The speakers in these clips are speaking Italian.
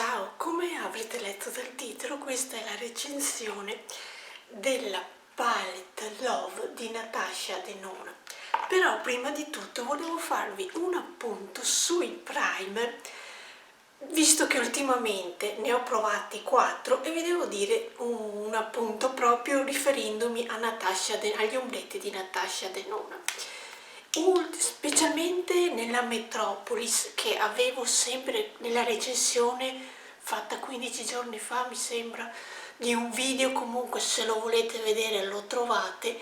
Ciao, come avrete letto dal titolo, questa è la recensione della palette Love di Natasha Denona. Però prima di tutto volevo farvi un appunto sui primer, visto che ultimamente ne ho provati 4 e vi devo dire un appunto proprio riferendomi a agli ombretti di Natasha Denona. Specialmente nella Metropolis, che avevo sempre nella recensione fatta 15 giorni fa, mi sembra, di un video, comunque se lo volete vedere lo trovate,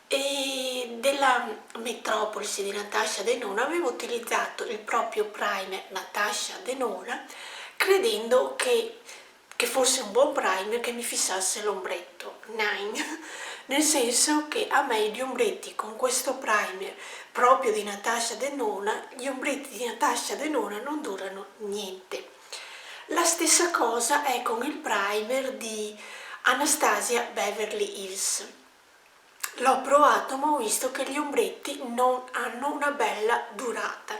e della Metropolis di Natasha Denona avevo utilizzato il proprio primer Natasha Denona credendo che fosse un buon primer che mi fissasse l'ombretto 9, nel senso che a me gli ombretti con questo primer proprio di Natasha Denona, gli ombretti di Natasha Denona non durano niente. La stessa cosa è con il primer di Anastasia Beverly Hills. L'ho provato ma ho visto che gli ombretti non hanno una bella durata,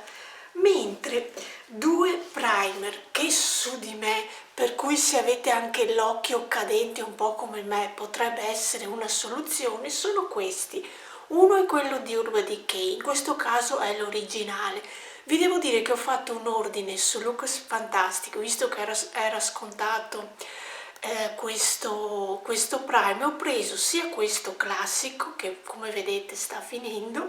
mentre due primer che su di me, per cui se avete anche l'occhio cadente un po' come me potrebbe essere una soluzione, sono questi. Uno è quello di Urban Decay, in questo caso è l'originale. Vi devo dire che ho fatto un ordine su Looks Fantastico, visto che era scontato questo primer. Ho preso sia questo classico, che come vedete sta finendo,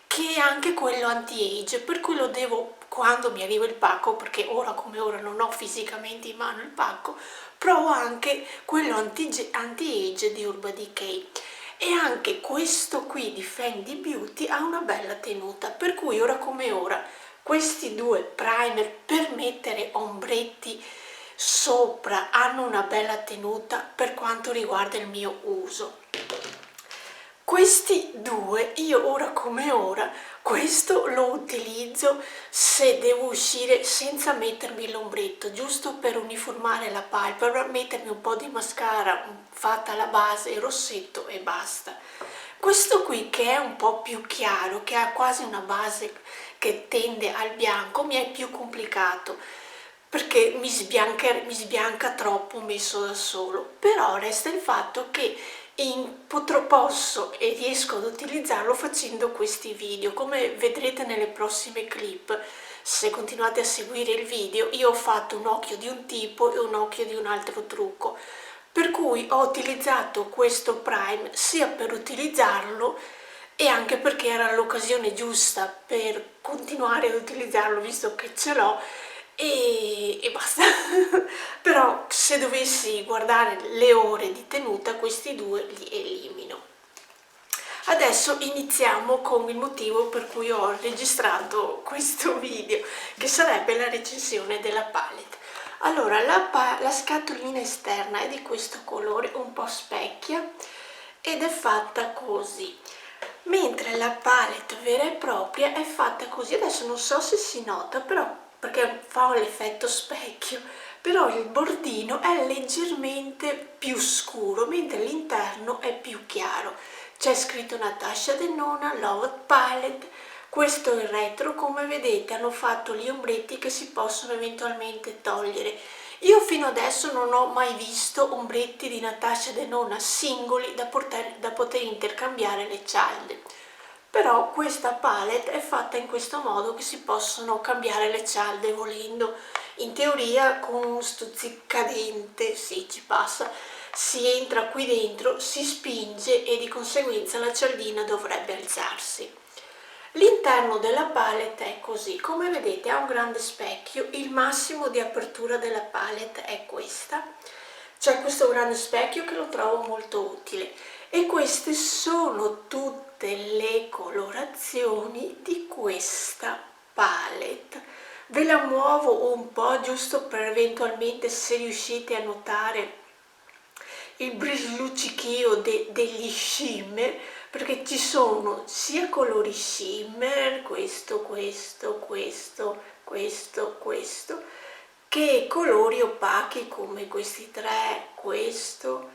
che anche quello anti-age, per cui lo devo, quando mi arriva il pacco, perché ora come ora non ho fisicamente in mano il pacco, provo anche quello anti-age di Urban Decay. E anche questo qui di Fendi Beauty ha una bella tenuta, per cui ora come ora questi due primer per mettere ombretti sopra hanno una bella tenuta per quanto riguarda il mio uso. Questi due io ora come ora questo lo utilizzo se devo uscire senza mettermi l'ombretto, giusto per uniformare la palpebra, mettermi un po' di mascara fatta alla base, il rossetto e basta. Questo qui, che è un po' più chiaro, che ha quasi una base che tende al bianco, mi è più complicato perché mi sbianca troppo messo da solo, però resta il fatto che posso e riesco ad utilizzarlo facendo questi video. Come vedrete nelle prossime clip, se continuate a seguire il video, io ho fatto un occhio di un tipo e un occhio di un altro trucco, per cui ho utilizzato questo prime sia per utilizzarlo e anche perché era l'occasione giusta per continuare ad utilizzarlo, visto che ce l'ho, e basta. Però se dovessi guardare le ore di tenuta, questi due li elimino. Adesso iniziamo con il motivo per cui ho registrato questo video, che sarebbe la recensione della palette. Allora, la scatolina esterna è di questo colore un po' specchia ed è fatta così, mentre la palette vera e propria è fatta così. Adesso non so se si nota, però perché fa l'effetto specchio, però il bordino è leggermente più scuro, mentre l'interno è più chiaro. C'è scritto Natasha Denona Love Palette. Questo è il retro, come vedete hanno fatto gli ombretti che si possono eventualmente togliere. Io fino adesso non ho mai visto ombretti di Natasha Denona singoli da poter intercambiare le cialde. Però questa palette è fatta in questo modo che si possono cambiare le cialde volendo. In teoria con un stuzzicadente, sì, ci passa, si entra qui dentro, si spinge e di conseguenza la cialdina dovrebbe alzarsi. L'interno della palette è così, come vedete ha un grande specchio, il massimo di apertura della palette è questa. C'è questo grande specchio che lo trovo molto utile e queste sono tutte le colorazioni di questa palette. Ve la muovo un po' giusto per eventualmente, se riuscite a notare il luccichio degli shimmer, perché ci sono sia colori shimmer, questo, che colori opachi come questi tre, questo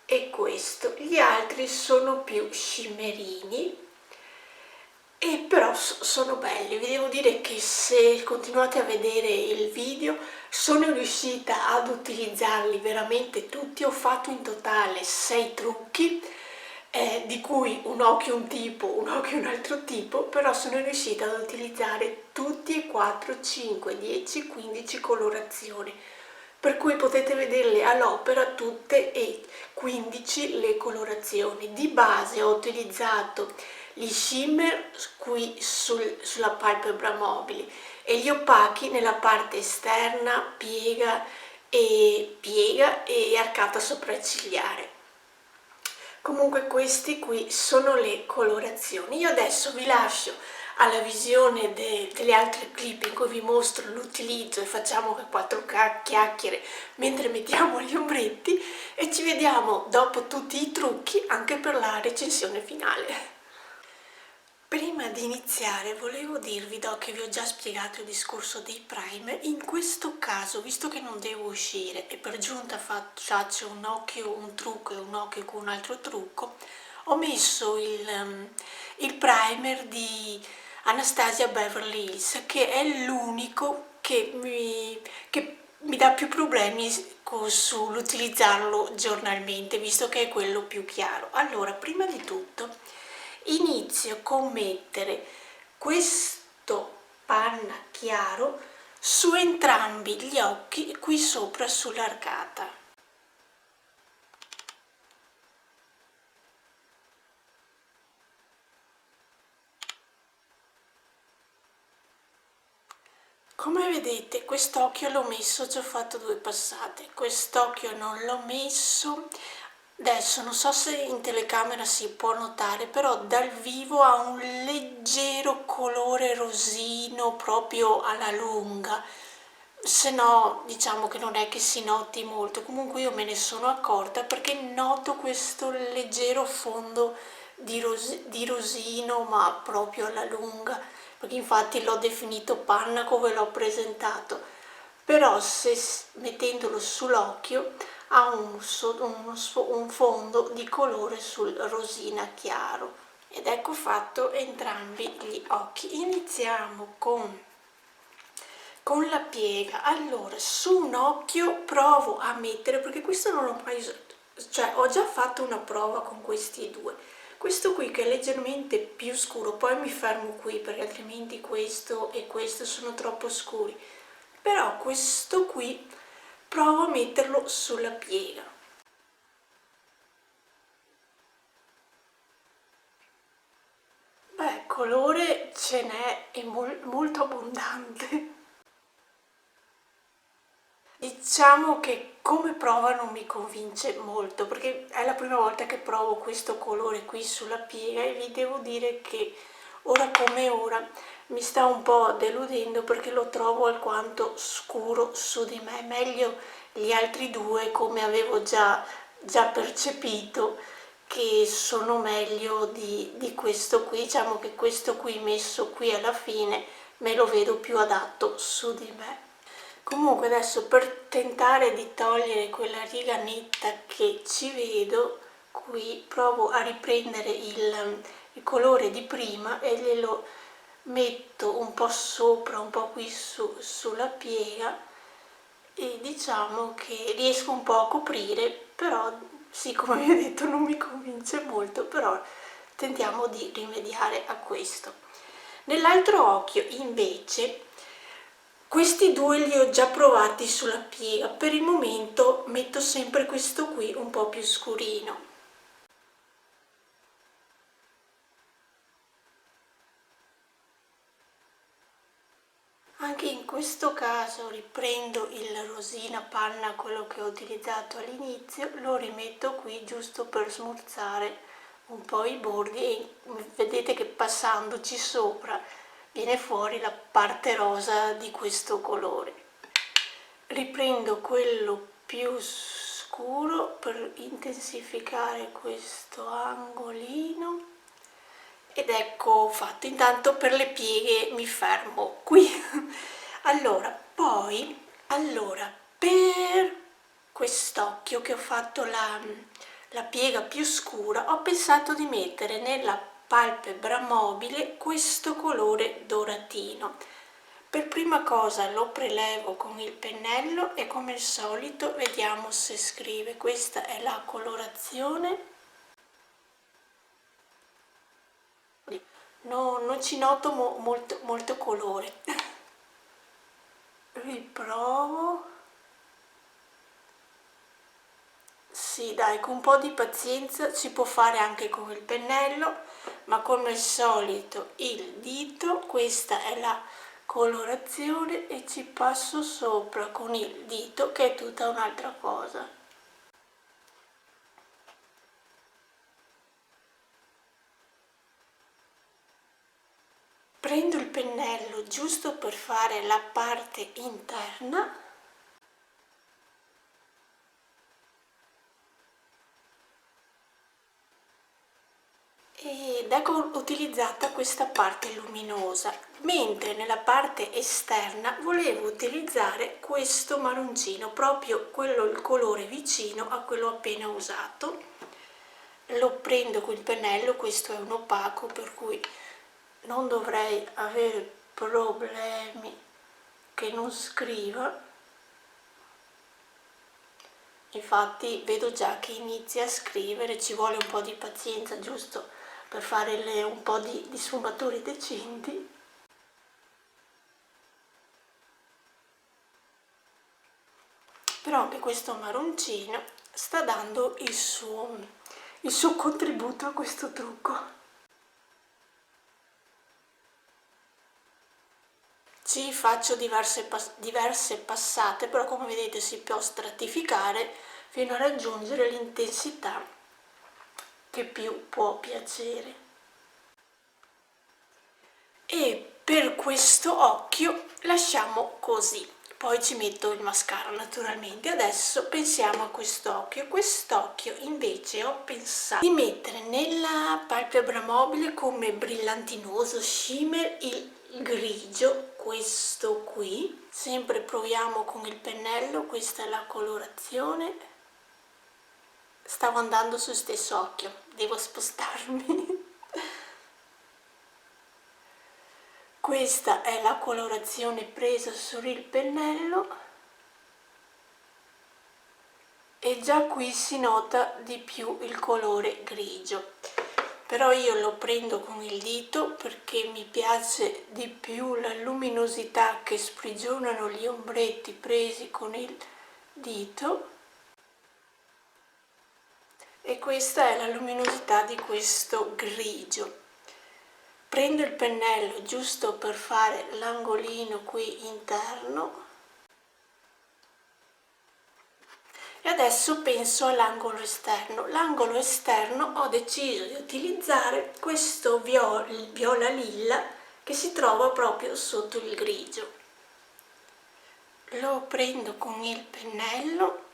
e questo. Gli altri sono più shimmerini e però sono belli. Vi devo dire che se continuate a vedere il video sono riuscita ad utilizzarli veramente tutti. Ho fatto in totale 6 trucchi, di cui un occhio un tipo, un occhio un altro tipo, però sono riuscita ad utilizzare tutti e 4, 5, 10, 15 colorazioni, per cui potete vederle all'opera tutte e 15 le colorazioni. Di base ho utilizzato gli shimmer qui sulla palpebra mobili e gli opachi nella parte esterna, piega e arcata sopraccigliare. Comunque questi qui sono le colorazioni. Io adesso vi lascio alla visione delle altre clip in cui vi mostro l'utilizzo e facciamo quattro chiacchiere mentre mettiamo gli ombretti, e ci vediamo dopo tutti i trucchi anche per la recensione finale. Prima di iniziare volevo dirvi, dopo che vi ho già spiegato il discorso dei primer, in questo caso, visto che non devo uscire e per giunta faccio un occhio un trucco e un occhio con un altro trucco, ho messo il primer di Anastasia Beverly Hills, che è l'unico che mi dà più problemi sull'utilizzarlo giornalmente, visto che è quello più chiaro. Allora, prima di tutto inizio con mettere questo panna chiaro su entrambi gli occhi qui sopra sull'arcata. Come vedete quest'occhio l'ho messo, ci ho fatto 2 passate, quest'occhio non l'ho messo. Adesso non so se in telecamera si può notare, però dal vivo ha un leggero colore rosino proprio alla lunga, se no diciamo che non è che si noti molto. Comunque io me ne sono accorta perché noto questo leggero fondo di rosino, ma proprio alla lunga, perché infatti l'ho definito panna come l'ho presentato, però se mettendolo sull'occhio ha un fondo di colore sul rosina chiaro. Ed ecco fatto entrambi gli occhi. Iniziamo con la piega. Allora, su un occhio provo a mettere, perché questo non l'ho mai usato, cioè ho già fatto una prova con questi due. Questo qui che è leggermente più scuro, poi mi fermo qui perché altrimenti questo e questo sono troppo scuri, però questo qui provo a metterlo sulla piega. Beh, colore ce n'è e molto abbondante. Diciamo che come prova non mi convince molto, perché è la prima volta che provo questo colore qui sulla piega e vi devo dire che ora come ora mi sta un po' deludendo perché lo trovo alquanto scuro su di me. Meglio gli altri due, come avevo già percepito, che sono meglio di questo qui. Diciamo che questo qui messo qui alla fine me lo vedo più adatto su di me. Comunque adesso, per tentare di togliere quella riga netta che ci vedo qui, provo a riprendere il colore di prima e glielo metto un po' sopra, un po' qui sulla piega, e diciamo che riesco un po' a coprire, però sì, come vi ho detto non mi convince molto, però tentiamo di rimediare a questo. Nell'altro occhio invece questi due li ho già provati sulla piega, per il momento metto sempre questo qui un po' più scurino. Anche in questo caso riprendo il rosina panna, quello che ho utilizzato all'inizio, lo rimetto qui giusto per smorzare un po' i bordi e vedete che passandoci sopra viene fuori la parte rosa di questo colore. Riprendo quello più scuro per intensificare questo angolino ed ecco fatto. Intanto per le pieghe mi fermo qui. Allora per quest'occhio che ho fatto la piega più scura, ho pensato di mettere nella palpebra mobile questo colore doratino. Per prima cosa lo prelevo con il pennello e come al solito vediamo se scrive. Questa è la colorazione. No, non ci noto molto colore. Riprovo. Sì, dai, con un po' di pazienza si può fare anche con il pennello, ma come al solito il dito, questa è la colorazione e ci passo sopra con il dito, che è tutta un'altra cosa. Prendo il pennello giusto per fare la parte interna ed ecco utilizzata questa parte luminosa, mentre nella parte esterna volevo utilizzare questo marroncino, proprio quello, il colore vicino a quello appena usato. Lo prendo con il pennello, questo è un opaco per cui non dovrei avere problemi che non scriva. Infatti vedo già che inizia a scrivere, ci vuole un po' di pazienza giusto per fare un po' di sfumature decenti. Però anche questo marroncino sta dando il suo contributo a questo trucco. Ci faccio diverse passate, però come vedete si può stratificare fino a raggiungere l'intensità che più può piacere. E per questo occhio lasciamo così, poi ci metto il mascara naturalmente. Adesso pensiamo a quest'occhio. Quest'occhio invece ho pensato di mettere nella palpebra mobile come brillantinoso shimmer il grigio, questo qui. Sempre proviamo con il pennello, questa è la colorazione. Stavo andando sul stesso occhio, devo spostarmi. Questa è la colorazione presa sul pennello e già qui si nota di più il colore grigio, però io lo prendo con il dito perché mi piace di più la luminosità che sprigionano gli ombretti presi con il dito. E questa è la luminosità di questo grigio. Prendo il pennello giusto per fare l'angolino qui interno e adesso penso all'angolo esterno. L'angolo esterno ho deciso di utilizzare questo viola lilla che si trova proprio sotto il grigio. Lo prendo con il pennello.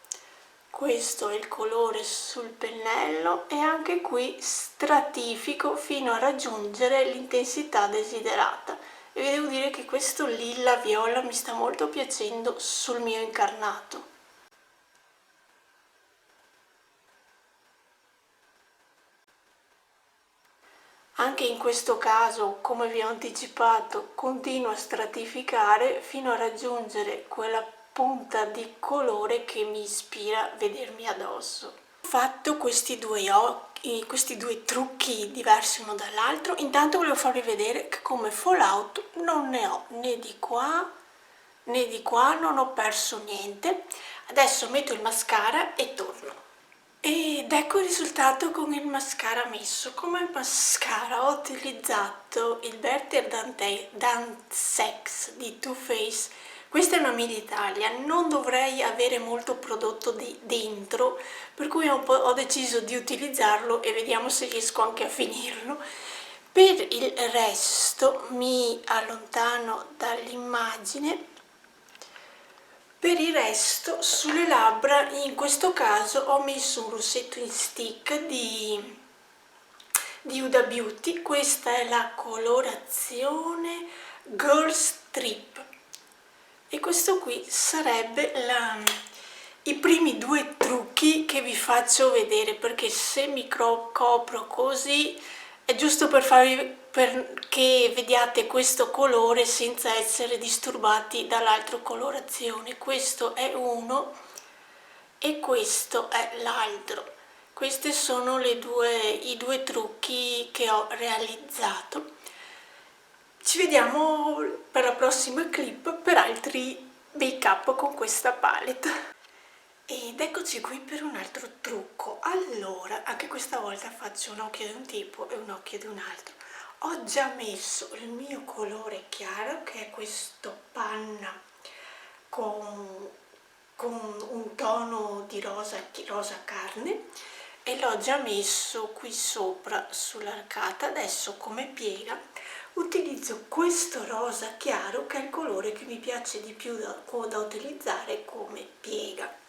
Questo è il colore sul pennello e anche qui stratifico fino a raggiungere l'intensità desiderata. E vi devo dire che questo lilla viola mi sta molto piacendo sul mio incarnato. Anche in questo caso, come vi ho anticipato, continuo a stratificare fino a raggiungere quella punta di colore che mi ispira a vedermi addosso. Ho fatto questi due trucchi diversi uno dall'altro. Intanto volevo farvi vedere che come fallout non ne ho né di qua non ho perso niente. Adesso metto il mascara e torno. Ed ecco il risultato con il mascara messo. Come mascara ho utilizzato il Better Than Sex di Too Faced. Questa è una made Italia, non dovrei avere molto prodotto dentro, per cui ho deciso di utilizzarlo e vediamo se riesco anche a finirlo. Per il resto mi allontano dall'immagine. Per il resto sulle labbra in questo caso ho messo un rossetto in stick di Huda Beauty. Questa è la colorazione Girls Trip e questo qui sarebbe i primi due trucchi che vi faccio vedere, perché se mi copro così è giusto per farvi, perché vediate questo colore senza essere disturbati dall'altra colorazione. Questo è uno e questo è l'altro. Questi sono i due trucchi che ho realizzato. Ci vediamo per la prossima clip per altri make up con questa palette. Ed eccoci qui per un altro trucco. Allora, anche questa volta faccio un occhio di un tipo e un occhio di un altro. Ho già messo il mio colore chiaro, che è questo panna con, con un tono di rosa carne, e l'ho già messo qui sopra sull'arcata. Adesso come piega utilizzo questo rosa chiaro, che è il colore che mi piace di più da utilizzare come piega.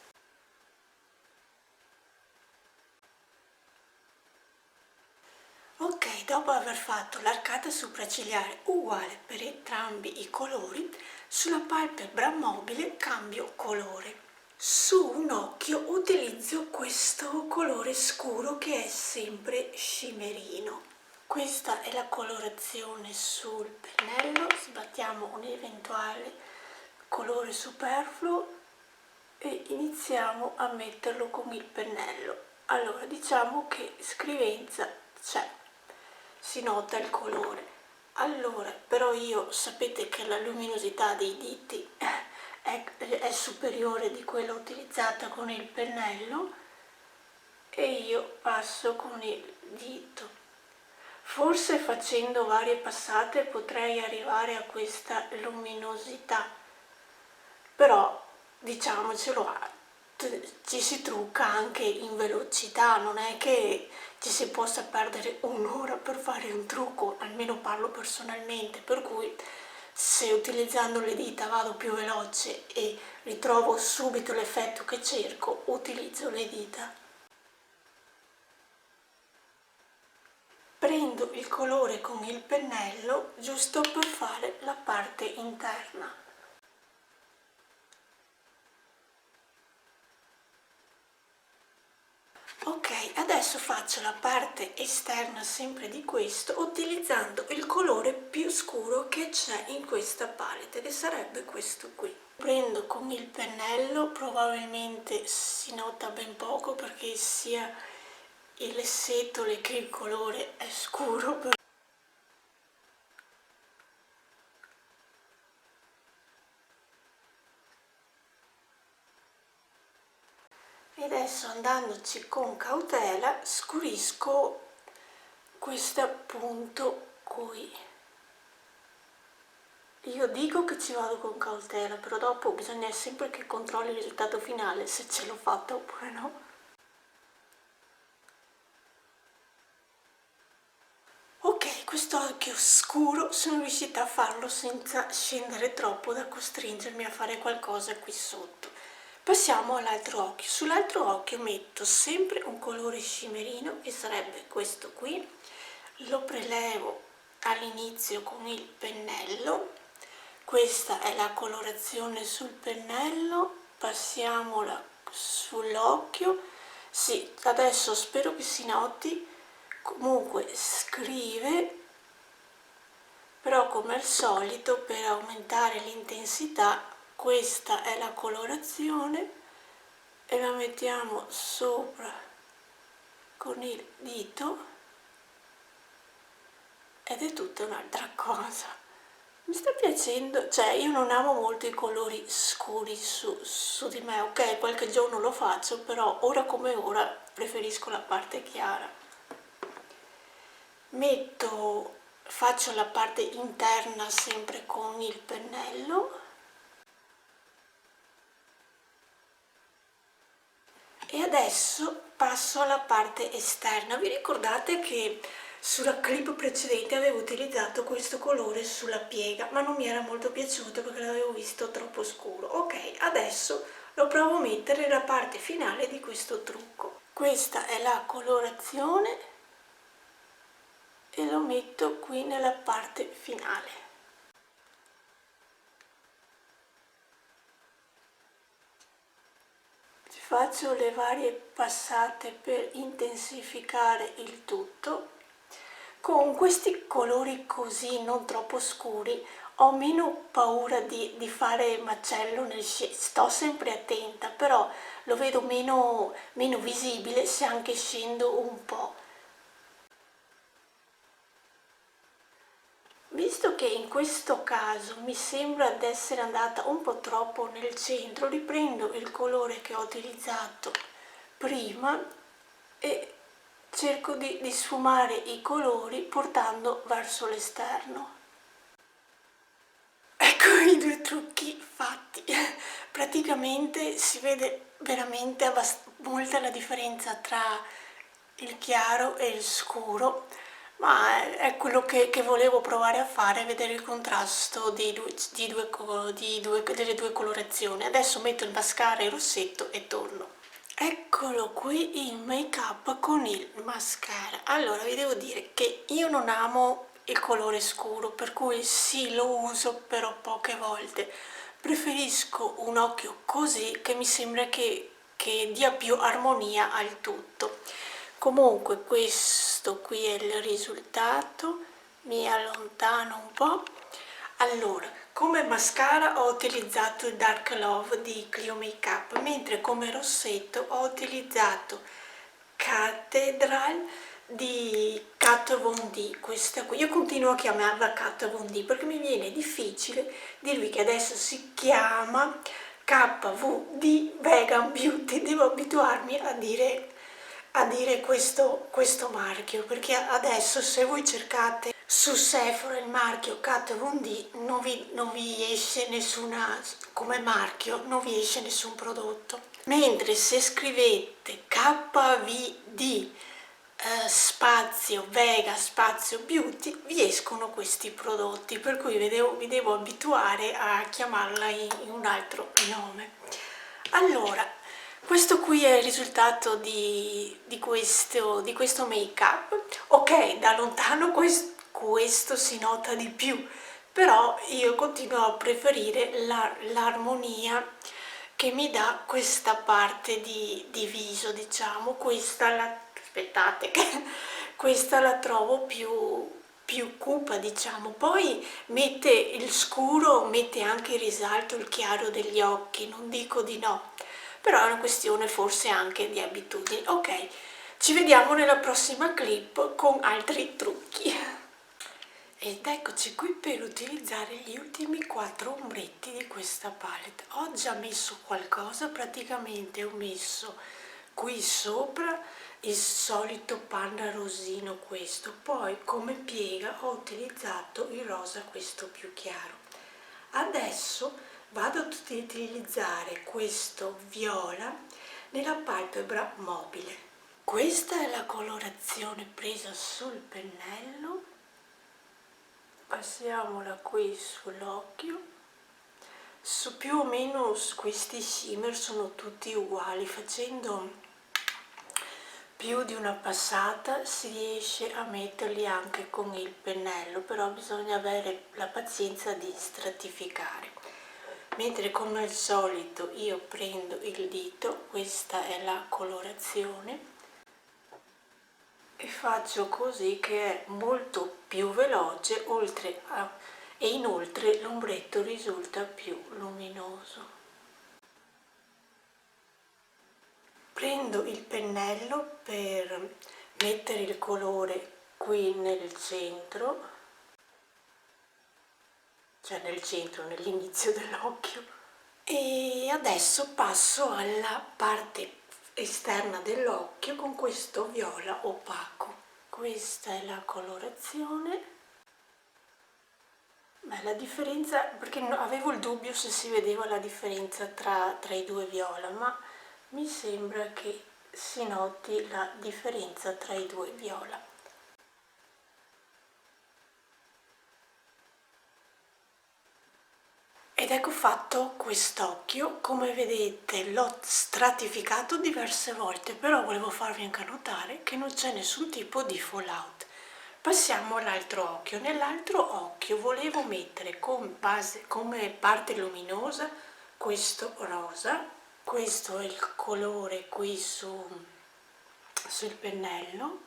Ok, dopo aver fatto l'arcata sopraccigliare uguale per entrambi i colori, sulla palpebra mobile cambio colore. Su un occhio utilizzo questo colore scuro che è sempre scimerino. Questa è la colorazione sul pennello, sbattiamo un eventuale colore superfluo e iniziamo a metterlo con il pennello. Allora, diciamo che scrivenza c'è, si nota il colore. Allora, però io sapete che la luminosità dei diti è superiore di quella utilizzata con il pennello, e io passo con il dito. Forse facendo varie passate potrei arrivare a questa luminosità, però diciamocelo, ci si trucca anche in velocità, non è che ci si possa perdere un'ora per fare un trucco, almeno parlo personalmente, per cui se utilizzando le dita vado più veloce e ritrovo subito l'effetto che cerco, utilizzo le dita. Prendo il colore con il pennello giusto per fare la parte interna. Ok, adesso faccio la parte esterna sempre di questo utilizzando il colore più scuro che c'è in questa palette, che sarebbe questo qui. Prendo con il pennello, probabilmente si nota ben poco perché sia le setole che il colore è scuro. E adesso, andandoci con cautela, scurisco questo appunto qui. Io dico che ci vado con cautela, però dopo bisogna sempre che controlli il risultato finale, se ce l'ho fatta oppure no. Ok, questo occhio scuro sono riuscita a farlo senza scendere troppo da costringermi a fare qualcosa qui sotto. Passiamo all'altro occhio. Sull'altro occhio metto sempre un colore scimerino, che sarebbe questo qui. Lo prelevo all'inizio con il pennello. Questa è la colorazione sul pennello, passiamola sull'occhio. Sì, adesso spero che si noti, comunque scrive, però come al solito per aumentare l'intensità questa è la colorazione e la mettiamo sopra con il dito ed è tutta un'altra cosa. Mi sta piacendo, cioè io non amo molto i colori scuri su di me, ok, qualche giorno lo faccio, però ora come ora preferisco la parte chiara. Faccio la parte interna sempre con il pennello e adesso passo alla parte esterna. Vi ricordate che sulla clip precedente avevo utilizzato questo colore sulla piega, ma non mi era molto piaciuto perché l'avevo visto troppo scuro. Ok, adesso lo provo a mettere nella parte finale di questo trucco. Questa è la colorazione e lo metto qui nella parte finale. Faccio le varie passate per intensificare il tutto. Con questi colori così non troppo scuri ho meno paura di fare macello sto sempre attenta, però lo vedo meno visibile se anche scendo un po'. Visto che in questo caso mi sembra di essere andata un po' troppo nel centro, riprendo il colore che ho utilizzato prima e cerco di sfumare i colori portando verso l'esterno. Ecco i due trucchi fatti. Praticamente si vede veramente molta la differenza tra il chiaro e il scuro, ma è quello che volevo provare a fare, vedere il contrasto delle due colorazioni. Adesso metto il mascara e il rossetto e torno. Eccolo qui il make up con il mascara. Allora vi devo dire che io non amo il colore scuro, per cui sì, lo uso però poche volte. Preferisco un occhio così, che mi sembra che dia più armonia al tutto. Comunque questo qui è il risultato, mi allontano un po'. Allora, come mascara ho utilizzato il Dark Love di Clio Makeup, mentre come rossetto ho utilizzato Cathedral di Kat Von D, questa qui. Io continuo a chiamarla Kat Von D perché mi viene difficile dirvi che adesso si chiama KVD Vegan Beauty, devo abituarmi a dire questo marchio, perché adesso se voi cercate su Sephora il marchio Kat Von D non vi esce nessuna, come marchio non vi esce nessun prodotto, mentre se scrivete KVD spazio Vega spazio Beauty vi escono questi prodotti, per cui vi devo abituare a chiamarla in un altro nome. Allora, questo qui è il risultato di questo make up. Ok, da lontano questo si nota di più, però io continuo a preferire l'armonia che mi dà questa parte di viso, diciamo. Aspettate, che questa la trovo più cupa, diciamo. Poi mette il scuro, mette anche in risalto il chiaro degli occhi, non dico di no, però è una questione forse anche di abitudini. Ok, ci vediamo nella prossima clip con altri trucchi. Ed eccoci qui per utilizzare gli ultimi 4 ombretti di questa palette. Ho già messo qualcosa, praticamente ho messo qui sopra il solito panna rosino, questo, poi come piega ho utilizzato il rosa, questo più chiaro. Adesso vado ad utilizzare questo viola nella palpebra mobile. Questa è la colorazione presa sul pennello. Passiamola qui sull'occhio. Più o meno questi shimmer sono tutti uguali, facendo più di una passata si riesce a metterli anche con il pennello, però bisogna avere la pazienza di stratificare. Mentre come al solito io prendo il dito, questa è la colorazione, e faccio così, che è molto più veloce, e inoltre l'ombretto risulta più luminoso. Prendo il pennello per mettere il colore qui nel centro, cioè nel centro, nell'inizio dell'occhio, e adesso passo alla parte esterna dell'occhio con questo viola opaco. Questa è la colorazione. Beh, la differenza, perché avevo il dubbio se si vedeva la differenza tra i due viola, ma mi sembra che si noti la differenza tra i due viola. Ed ecco fatto quest'occhio. Come vedete l'ho stratificato diverse volte, però volevo farvi anche notare che non c'è nessun tipo di fallout. Passiamo all'altro occhio. Nell'altro occhio volevo mettere come parte luminosa questo rosa. Questo è il colore qui sul pennello.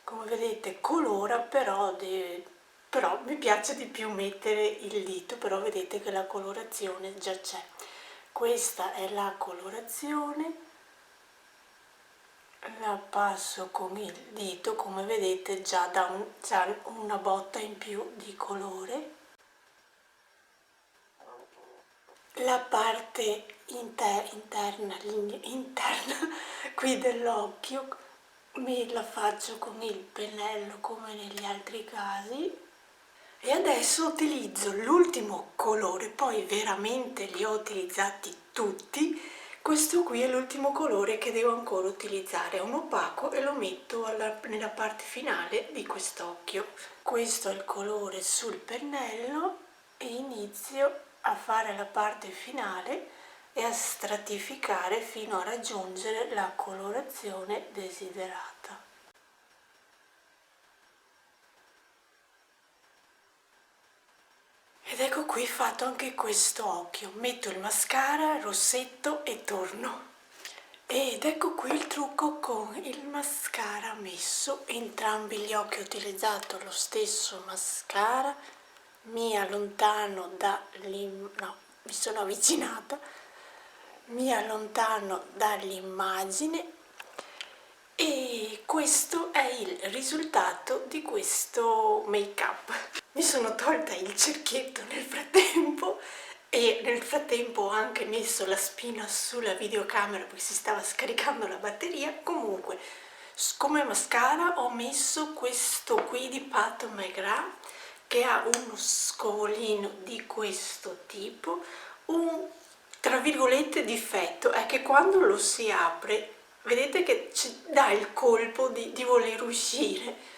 come vedete colora, però mi piace di più mettere il dito, però vedete che la colorazione già c'è. Questa è la colorazione, la passo con il dito, come vedete già dà già una botta in più di colore. La parte interna qui dell'occhio me la faccio con il pennello come negli altri casi. E adesso utilizzo l'ultimo colore, poi veramente li ho utilizzati tutti. Questo qui è l'ultimo colore che devo ancora utilizzare, è un opaco e lo metto nella parte finale di quest'occhio. Questo è il colore sul pennello e inizio a fare la parte finale e a stratificare fino a raggiungere la colorazione desiderata. Ed ecco qui fatto anche questo occhio, metto il mascara, il rossetto e torno. Ed ecco qui il trucco con il mascara messo, entrambi gli occhi ho utilizzato lo stesso mascara, mi allontano no, mi sono avvicinata, mi allontano dall'immagine e questo è il risultato di questo make up. Mi sono tolta il cerchietto nel frattempo e nel frattempo ho anche messo la spina sulla videocamera perché si stava scaricando la batteria. Comunque come mascara ho messo questo qui di Pat McGrath che ha uno scovolino di questo tipo. Un tra virgolette difetto è che quando lo si apre vedete che ci dà il colpo di voler uscire.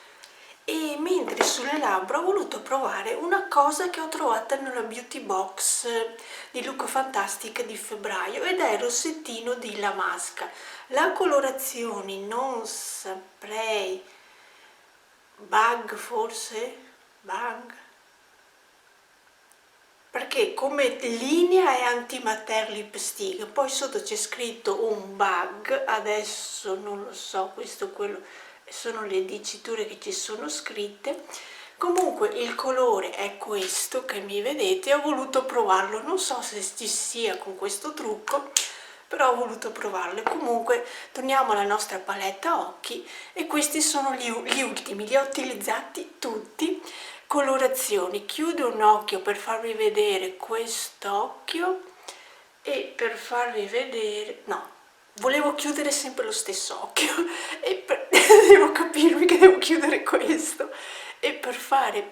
E mentre sulle labbra ho voluto provare una cosa che ho trovato nella beauty box di Look Fantastic di febbraio ed è il rossettino di La Masca. La colorazione non saprei, bug forse? Bug? Perché come linea è antimatter lipstick, poi sotto c'è scritto un bug, adesso non lo so, questo quello sono le diciture che ci sono scritte. Comunque il colore è questo che mi vedete, ho voluto provarlo, non so se ci sia con questo trucco, però ho voluto provarlo. Comunque torniamo alla nostra paletta occhi e questi sono gli ultimi, li ho utilizzati tutti. Colorazioni, chiudo un occhio per farvi vedere quest'occhio e per farvi vedere, no, volevo chiudere sempre lo stesso occhio e devo capirmi che devo chiudere questo e per farvi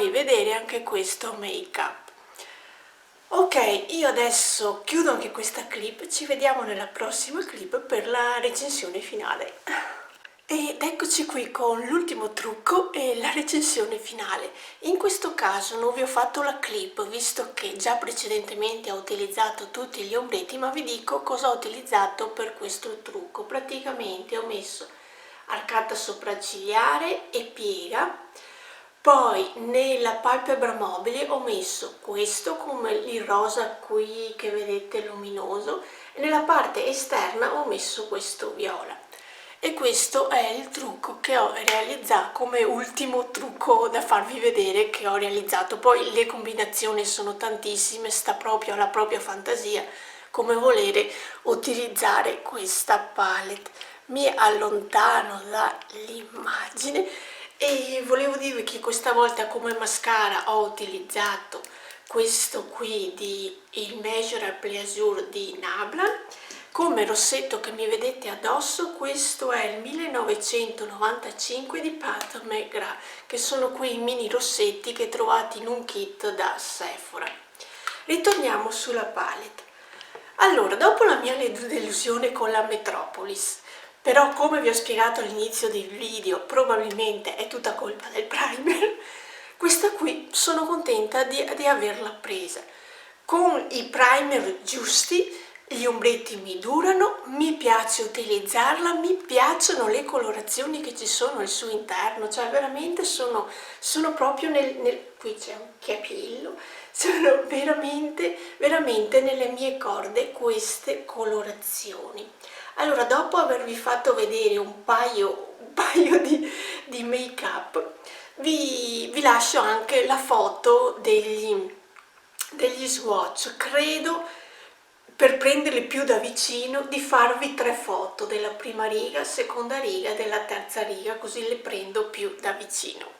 vedere anche questo make up. Ok, io adesso chiudo anche questa clip, ci vediamo nella prossima clip per la recensione finale. Ed eccoci qui con l'ultimo trucco e la recensione finale. In questo caso non vi ho fatto la clip visto che già precedentemente ho utilizzato tutti gli ombretti, ma vi dico cosa ho utilizzato per questo trucco. Praticamente ho messo arcata sopraccigliare e piega, poi nella palpebra mobile ho messo questo come il rosa qui che vedete luminoso e nella parte esterna ho messo questo viola. E questo è il trucco che ho realizzato come ultimo trucco da farvi vedere che ho realizzato. Poi le combinazioni sono tantissime, sta proprio alla propria fantasia come volere utilizzare questa palette. Mi allontano dall'immagine e volevo dirvi che questa volta come mascara ho utilizzato questo qui di il Measure Pleasure di Nabla. Come rossetto che mi vedete addosso, questo è il 1995 di Pat McGrath, che sono quei mini rossetti che trovate in un kit da Sephora. Ritorniamo sulla palette. Allora, dopo la mia delusione con la Metropolis, però come vi ho spiegato all'inizio del video, probabilmente è tutta colpa del primer, questa qui sono contenta di averla presa. Con i primer giusti, gli ombretti mi durano, mi piace utilizzarla, mi piacciono le colorazioni che ci sono al suo interno, cioè veramente sono proprio qui c'è un chiapillo, sono veramente nelle mie corde queste colorazioni. Allora, dopo avervi fatto vedere un paio un paio di make up. Vi lascio anche la foto degli swatch. Credo, per prenderli più da vicino, di farvi 3 foto della prima riga, seconda riga e della terza riga, così le prendo più da vicino.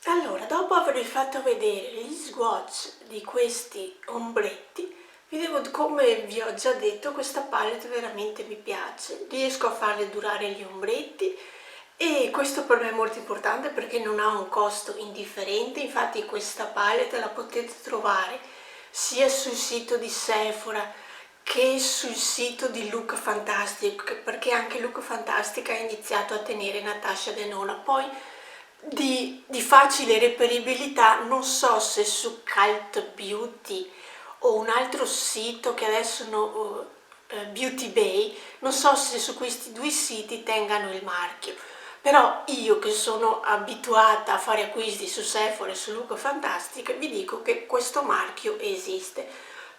Allora, dopo avervi fatto vedere gli swatch di questi ombretti, come vi ho già detto, questa palette veramente mi piace, riesco a farle durare gli ombretti e questo per me è molto importante perché non ha un costo indifferente. Infatti questa palette la potete trovare sia sul sito di Sephora che sul sito di Look Fantastic, perché anche Look Fantastic ha iniziato a tenere Natasha Denona. Poi di facile reperibilità, non so se su Cult Beauty o un altro sito che adesso Beauty Bay, non so se su questi due siti tengano il marchio, però io che sono abituata a fare acquisti su Sephora e su Look Fantastic vi dico che questo marchio esiste.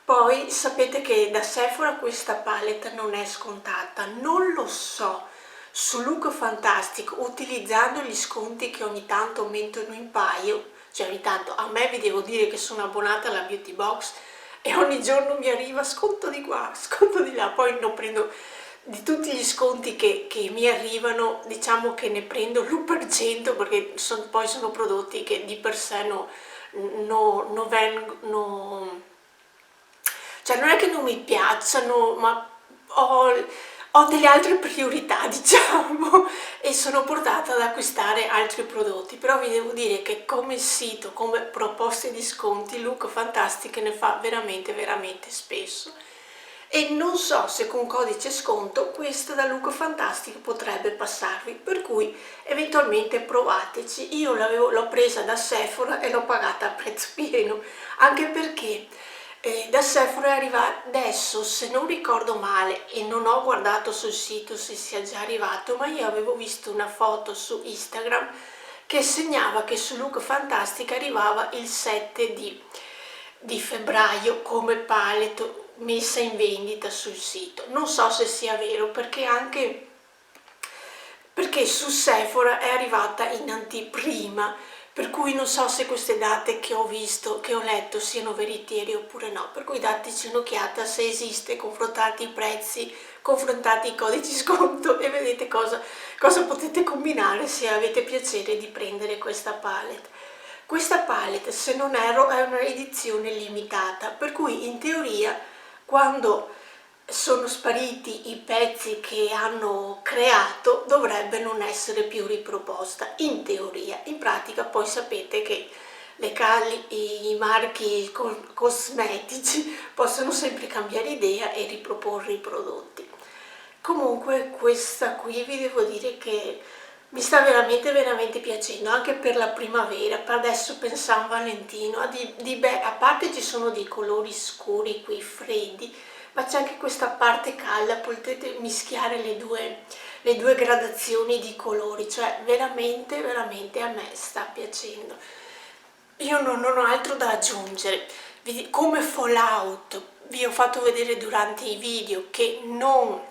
Poi sapete che da Sephora questa palette non è scontata, non lo so su Look Fantastic, utilizzando gli sconti che ogni tanto mettono in paio, cioè ogni tanto, a me vi devo dire che sono abbonata alla Beauty Box e ogni giorno mi arriva sconto di qua, sconto di là, poi non prendo di tutti gli sconti che mi arrivano, diciamo che ne prendo l'1% perché poi sono prodotti che di per sé no vengono, cioè non è che non mi piacciono, ma ho delle altre priorità, diciamo, e sono portata ad acquistare altri prodotti. Però vi devo dire che come sito, come proposte di sconti, Look Fantastic ne fa veramente veramente spesso. E non so se con codice sconto questo da Look Fantastic potrebbe passarvi, per cui eventualmente provateci. Io l'ho presa da Sephora e l'ho pagata a prezzo pieno, anche perché da Sephora arriva adesso, se non ricordo male, e non ho guardato sul sito se sia già arrivato, ma io avevo visto una foto su Instagram che segnava che su Look Fantastic arrivava il 7 di febbraio come palette messa in vendita sul sito. Non so se sia vero, perché su Sephora è arrivata in anteprima, per cui non so se queste date che ho visto, che ho letto, siano veritiere oppure no, per cui dateci un'occhiata se esiste, confrontate i prezzi, confrontate i codici sconto e vedete cosa potete combinare se avete piacere di prendere questa palette. Questa palette, se non erro, è una edizione limitata, per cui in teoria quando sono spariti i pezzi che hanno creato dovrebbe non essere più riproposta, in teoria. In pratica poi sapete che i marchi cosmetici possono sempre cambiare idea e riproporre i prodotti. Comunque questa qui vi devo dire che mi sta veramente veramente piacendo, anche per la primavera. Per adesso per San Valentino, a parte ci sono dei colori scuri qui freddi, ma c'è anche questa parte calda, potete mischiare le due gradazioni di colori, cioè veramente veramente a me sta piacendo. Io non ho altro da aggiungere. Come Fallout vi ho fatto vedere durante i video che non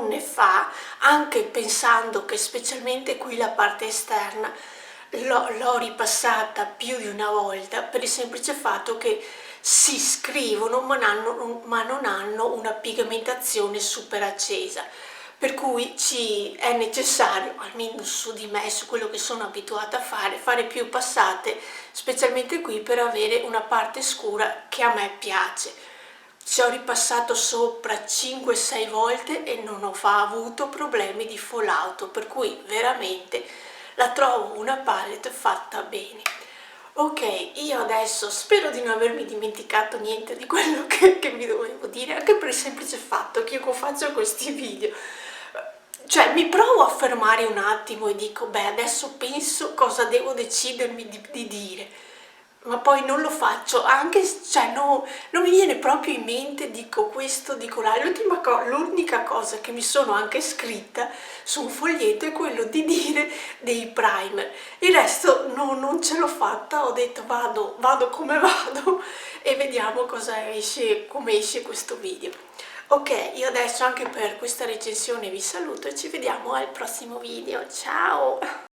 ne fa, anche pensando che specialmente qui la parte esterna l'ho ripassata più di una volta, per il semplice fatto che si scrivono ma non hanno una pigmentazione super accesa, per cui è necessario, almeno su di me, su quello che sono abituata a fare più passate, specialmente qui, per avere una parte scura che a me piace. Ci ho ripassato sopra 5-6 volte e non ho avuto problemi di fallout, per cui veramente la trovo una palette fatta bene. Ok, io adesso spero di non avermi dimenticato niente di quello che vi dovevo dire, anche per il semplice fatto che io faccio questi video, cioè mi provo a fermare un attimo e dico, beh, adesso penso cosa devo decidermi di dire. ma poi non lo faccio, anche, cioè no, non mi viene proprio in mente, dico questo, dico là. L'unica cosa che mi sono anche scritta su un foglietto è quello di dire dei primer. Il resto non ce l'ho fatta, ho detto vado come vado e vediamo cosa esce, come esce questo video. Ok, io adesso anche per questa recensione vi saluto e ci vediamo al prossimo video. Ciao!